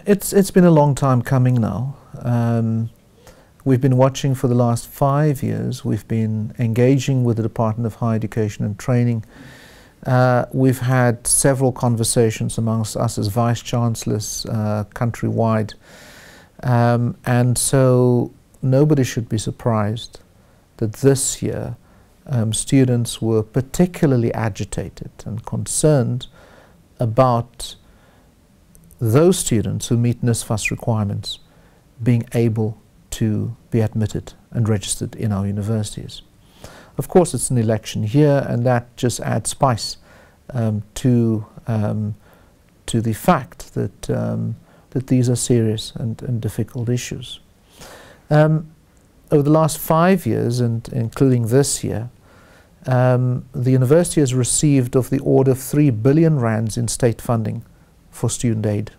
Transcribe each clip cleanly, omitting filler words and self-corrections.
It's been a long time coming now. We've been watching for the last 5 years. We've been engaging with the Department of Higher Education and Training. We've had several conversations amongst us as Vice Chancellors countrywide. And so nobody should be surprised that this year students were particularly agitated and concerned about those students who meet NSFAS requirements being able to be admitted and registered in our universities. Of course, it's an election year, and that just adds spice to the fact that that these are serious and difficult issues. Over the last 5 years, and including this year, the university has received of the order of 3 billion rands in state funding for student aid.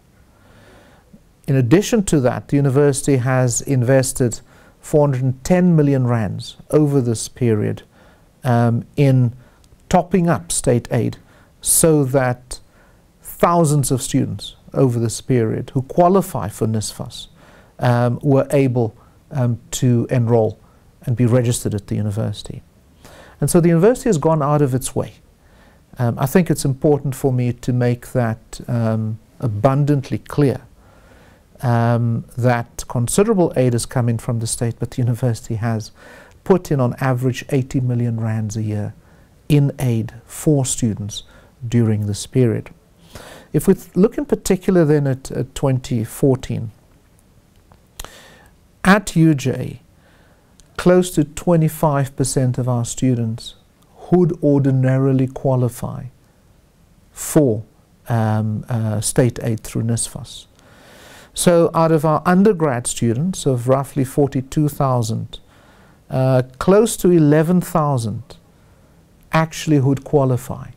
In addition to that, the university has invested 410 million rands over this period in topping up state aid so that thousands of students over this period who qualify for NSFAS were able to enroll and be registered at the university. And so the university has gone out of its way. I think it's important for me to make that abundantly clear, that considerable aid has come in from the state, but the university has put in on average 80 million rands a year in aid for students during this period. If we look in particular then at 2014, at UJ, close to 25% of our students would ordinarily qualify for state aid through NSFAS. So out of our undergrad students of roughly 42,000, close to 11,000 actually would qualify.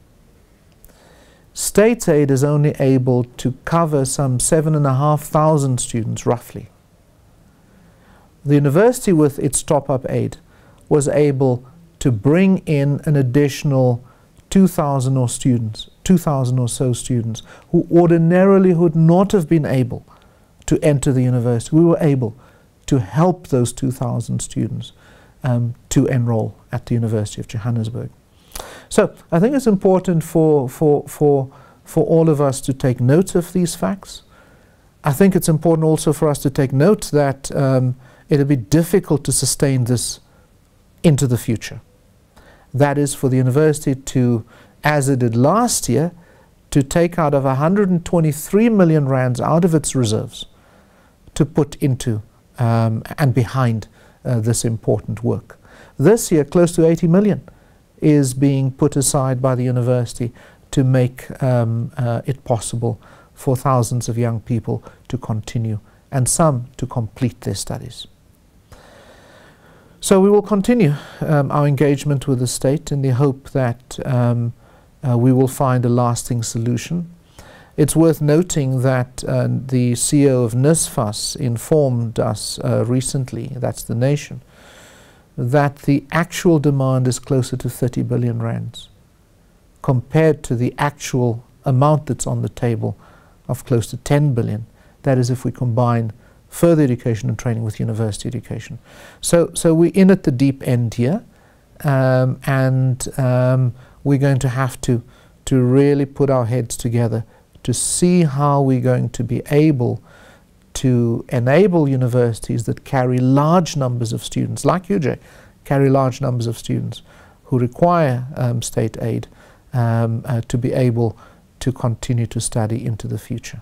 State aid is only able to cover some 7,500 students roughly. The university, with its top-up aid, was able to bring in an additional 2,000 or so students who ordinarily would not have been able to enter the university. We were able to help those 2,000 students to enroll at the University of Johannesburg. So I think it's important for all of us to take note of these facts. I think it's important also for us to take note that it'll be difficult to sustain this into the future. That is, for the university to, as it did last year, to take out of 123 million rands out of its reserves to put into and behind this important work. This year, close to 80 million is being put aside by the university to make it possible for thousands of young people to continue and some to complete their studies. So we will continue our engagement with the state in the hope that we will find a lasting solution. It's worth noting that the CEO of NSFAS informed us recently, that's the Nation, that the actual demand is closer to 30 billion rands compared to the actual amount that's on the table of close to 10 billion. That is, if we combine further education and training with university education. So we're in at the deep end here, and we're going to have to really put our heads together to see how we're going to be able to enable universities that carry large numbers of students, like UJ, carry large numbers of students who require state aid to be able to continue to study into the future.